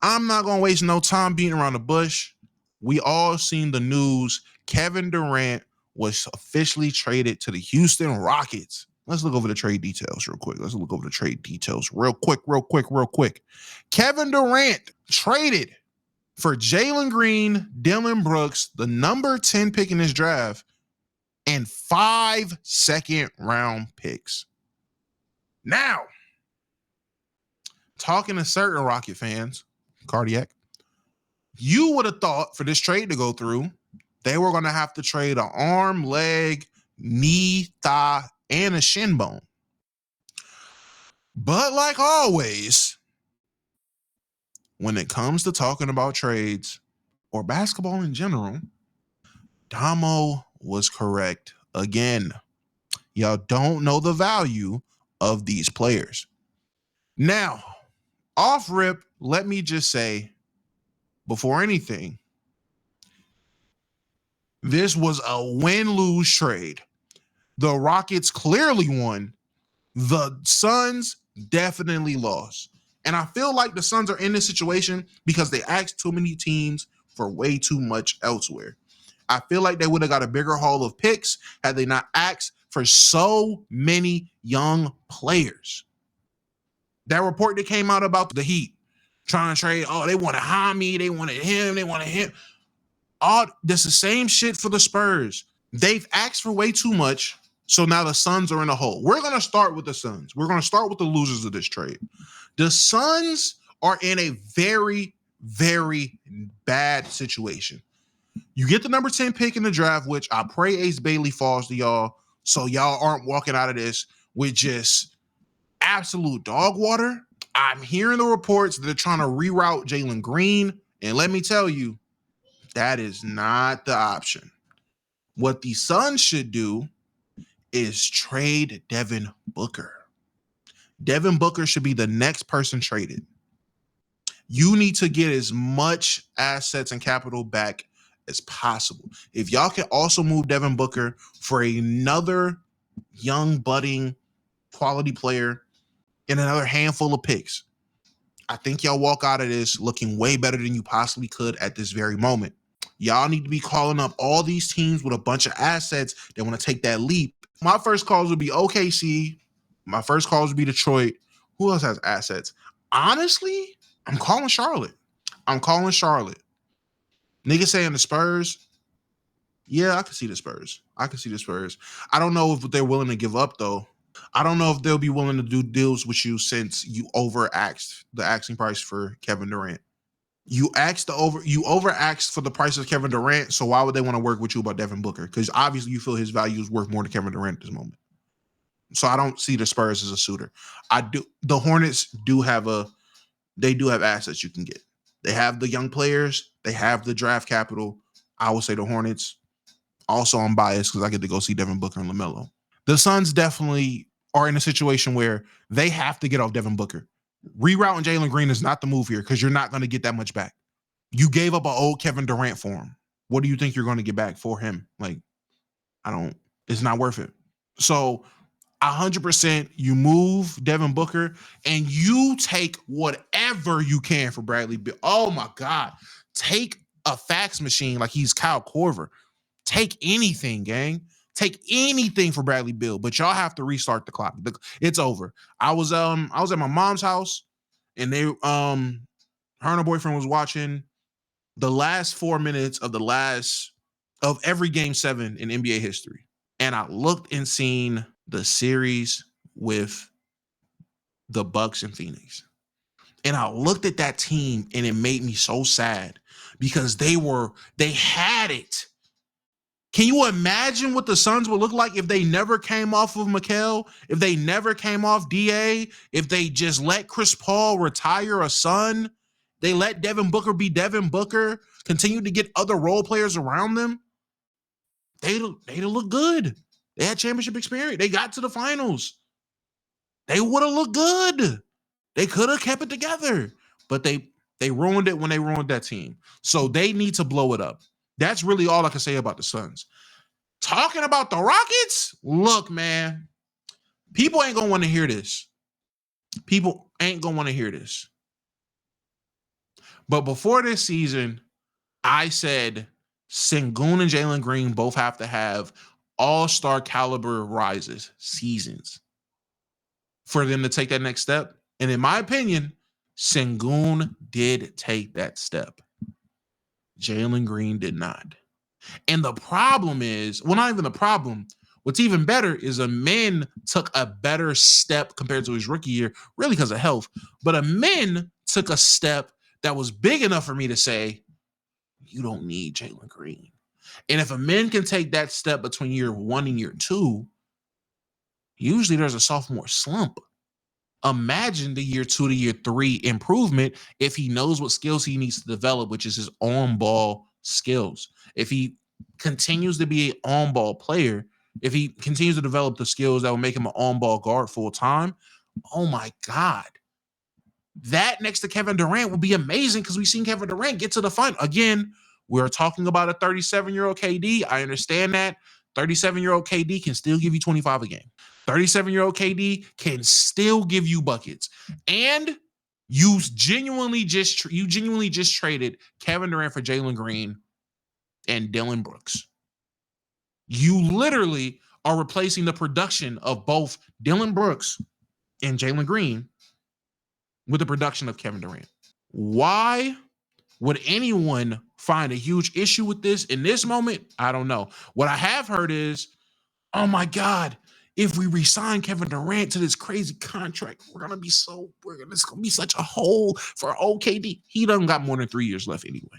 I'm not going to waste no time beating around the bush. We all seen the news. Kevin Durant was officially traded to the Houston Rockets. Let's look over the trade details real quick. Real quick. Kevin Durant traded for Jalen Green, Dillon Brooks, the number 10 pick in this draft, and 5 second-round picks. Now, talking to certain Rocket fans, Cardiac, you would have thought for this trade to go through, they were going to have to trade an arm, leg, knee, thigh, and a shin bone. But like always, when it comes to talking about trades or basketball in general, Damo was correct again. Y'all don't know the value of these players. Now, off rip, let me just say, before anything, this was a win-lose trade. The Rockets clearly won. The Suns definitely lost. And I feel like the Suns are in this situation because they asked too many teams for way too much elsewhere. I feel like they would have got a bigger haul of picks had they not asked for so many young players. That report that came out about the Heat trying to trade, they wanted Hami, they wanted him. That's the same shit for the Spurs. They've asked for way too much, so now the Suns are in a hole. We're going to start with the Suns. We're going to start with the losers of this trade. The Suns are in a very, very bad situation. You get the number 10 pick in the draft, which I pray Ace Bailey falls to y'all, so y'all aren't walking out of this with just absolute dog water. I'm hearing the reports that they're trying to reroute Jalen Green, and let me tell you, that is not the option. What the Suns should do is trade Devin Booker. Devin Booker should be the next person traded. You need to get as much assets and capital back as possible. If y'all can also move Devin Booker for another young, budding, quality player and another handful of picks, I think y'all walk out of this looking way better than you possibly could at this very moment. Y'all need to be calling up all these teams with a bunch of assets that want to take that leap. My first calls would be OKC. My first calls would be Detroit. Who else has assets? Honestly, I'm calling Charlotte. Niggas saying the Spurs. Yeah, I can see the Spurs. I don't know if they're willing to give up, though. I don't know if they'll be willing to do deals with you since you overaxed the asking price for Kevin Durant. You overaxed for the price of Kevin Durant, so why would they want to work with you about Devin Booker? Because obviously you feel his value is worth more than Kevin Durant at this moment. So I don't see the Spurs as a suitor. The Hornets do have assets you can get. They have the young players. They have the draft capital. I would say the Hornets. Also, I'm biased because I get to go see Devin Booker and LaMelo. The Suns definitely are in a situation where they have to get off Devin Booker. Rerouting Jalen Green is not the move here because you're not going to get that much back. You gave up an old Kevin Durant for him. What do you think you're going to get back for him? It's not worth it. So 100% you move Devin Booker and you take whatever you can for Bradley Beal. Oh my God. Take a fax machine like he's Kyle Korver. Take anything, gang. Take anything for Bradley Beal, but y'all have to restart the clock. It's over. I was at my mom's house and her and her boyfriend was watching the last 4 minutes of every game 7 in NBA history. And I looked and seen the series with the Bucks and Phoenix. And I looked at that team and it made me so sad because they had it. Can you imagine what the Suns would look like if they never came off of Mikal, if they never came off DA, if they just let Chris Paul retire a son, they let Devin Booker be Devin Booker, continue to get other role players around them? They'd look good. They had championship experience. They got to the finals. They would have looked good. They could have kept it together, but they ruined it when they ruined that team. So they need to blow it up. That's really all I can say about the Suns. Talking about the Rockets, look, man, people ain't going to want to hear this. But before this season, I said Sengun and Jalen Green both have to have all-star caliber rises, seasons, for them to take that next step. And in my opinion, Sengun did take that step. Jalen Green did not. And the problem is, well, not even the problem. What's even better is Amen took a better step compared to his rookie year, really because of health. But Amen took a step that was big enough for me to say, you don't need Jalen Green. And if Amen can take that step between year 1 and year 2, usually there's a sophomore slump. Imagine the year 2 to year 3 improvement if he knows what skills he needs to develop, which is his on-ball skills. If he continues to be an on-ball player, if he continues to develop the skills that will make him an on-ball guard full time, oh my God. That next to Kevin Durant would be amazing because we've seen Kevin Durant get to the final. Again, we're talking about a 37-year-old KD. I understand that. 37-year-old KD can still give you 25 a game. 37-year-old KD can still give you buckets. And you genuinely just traded Kevin Durant for Jalen Green and Dillon Brooks. You literally are replacing the production of both Dillon Brooks and Jalen Green with the production of Kevin Durant. Why would anyone find a huge issue with this in this moment? I don't know. What I have heard is, oh my God, if we resign Kevin Durant to this crazy contract, it's gonna be such a hole for OKD. He done got more than 3 years left anyway.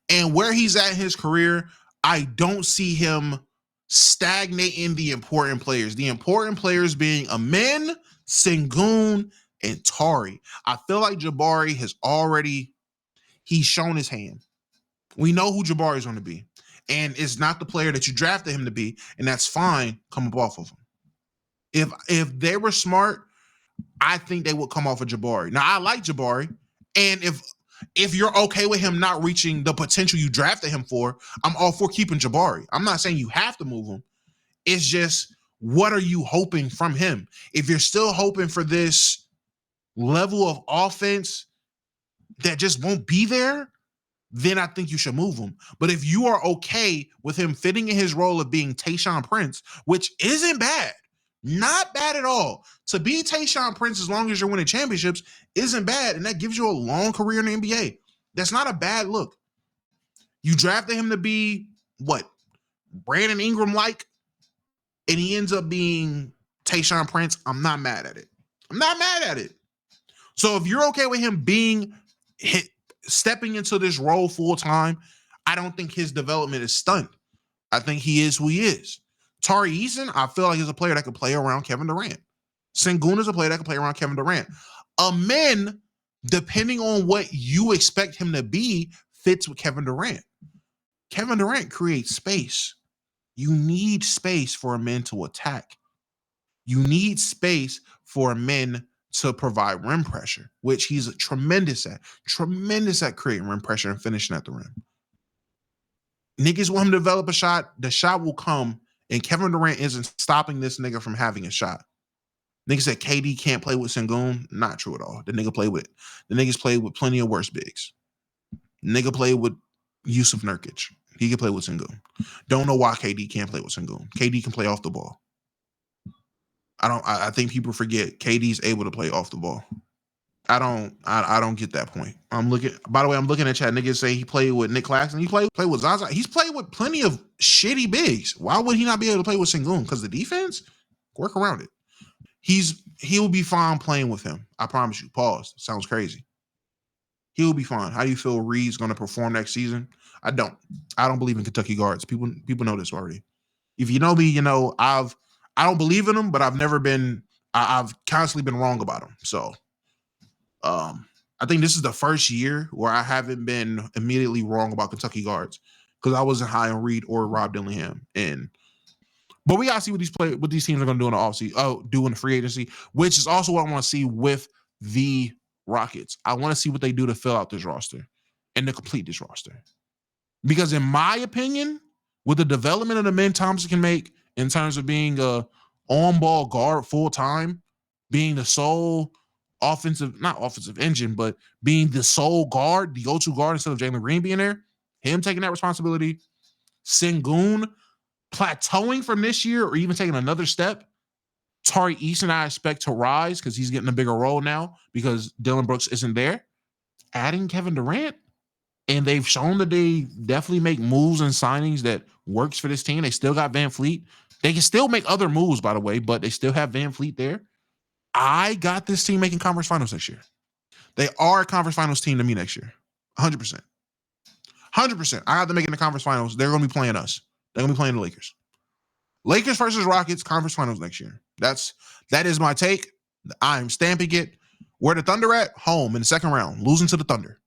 And where he's at in his career, I don't see him stagnating the important players. The important players being Amen, Sengun, and Tari. I feel like Jabari he's shown his hand. We know who Jabari is going to be. And it's not the player that you drafted him to be, and that's fine. Come up off of him. If they were smart, I think they would come off of Jabari. Now, I like Jabari, and if you're okay with him not reaching the potential you drafted him for, I'm all for keeping Jabari. I'm not saying you have to move him. It's just, what are you hoping from him? If you're still hoping for this level of offense that just won't be there, then I think you should move him. But if you are okay with him fitting in his role of being Tayshaun Prince, which isn't bad, not bad at all. To be Tayshaun Prince, as long as you're winning championships, isn't bad. And that gives you a long career in the NBA. That's not a bad look. You drafted him to be what? Brandon Ingram-like, and he ends up being Tayshaun Prince. I'm not mad at it. So if you're okay with him stepping into this role full time, I don't think his development is stunned. I think he is who he is. Tari Eason, I feel like, is a player that could play around Kevin Durant. Sengun is a player that can play around Kevin Durant. Amen, depending on what you expect him to be, fits with Kevin Durant. Kevin Durant creates space. You need space for Amen to attack. You need space for Amen to provide rim pressure, which he's tremendous at creating rim pressure and finishing at the rim. Niggas want him to develop a shot. The shot will come, and Kevin Durant isn't stopping this nigga from having a shot. Niggas said KD can't play with Sengun. Not true at all. The niggas played with plenty of worse bigs. Nigga played with Yusuf Nurkic. He can play with Sengun. Don't know why KD can't play with Sengun. KD can play off the ball. I think people forget KD's able to play off the ball. I don't get that point. By the way, I'm looking at chat. Niggas say he played with Nick Claxton. He played with Zaza. He's played with plenty of shitty bigs. Why would he not be able to play with Sengun? Because the defense? Work around it. He'll be fine playing with him. I promise you. Pause. Sounds crazy. He'll be fine. How do you feel Reed's going to perform next season? I don't believe in Kentucky guards. People know this already. If you know me, you know I don't believe in them, but I've constantly been wrong about them. So I think this is the first year where I haven't been immediately wrong about Kentucky guards because I wasn't high on Reed or Rob Dillingham. But we gotta see what these teams are gonna do in the offseason, do in the free agency, which is also what I want to see with the Rockets. I want to see what they do to fill out this roster and to complete this roster. Because in my opinion, with the development of the men Thompson can make in terms of being a on-ball guard full-time, being the sole not offensive engine, but being the sole guard, the go-to guard instead of Jalen Green being there, him taking that responsibility, Sengun plateauing from this year or even taking another step. Tari Eason, I expect to rise because he's getting a bigger role now because Dylan Brooks isn't there. Adding Kevin Durant, and they've shown that they definitely make moves and signings that works for this team. They still got Van Fleet. They can still make other moves, by the way, but they still have Van Fleet there. I got this team making conference finals next year. They are a conference finals team to me next year. 100%. 100%. I got them making the conference finals. They're going to be playing us. They're going to be playing the Lakers. Lakers versus Rockets, conference finals next year. That is my take. I'm stamping it. Where the Thunder at? Home in the second round, losing to the Thunder.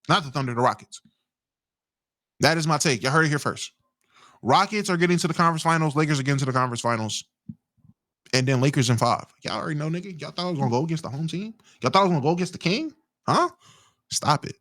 Not the Thunder, the Rockets. That is my take. You heard it here first. Rockets are getting to the conference finals. Lakers are getting to the conference finals. And then Lakers in 5. Y'all already know, nigga. Y'all thought I was going to go against the home team? Y'all thought I was going to go against the King? Huh? Stop it.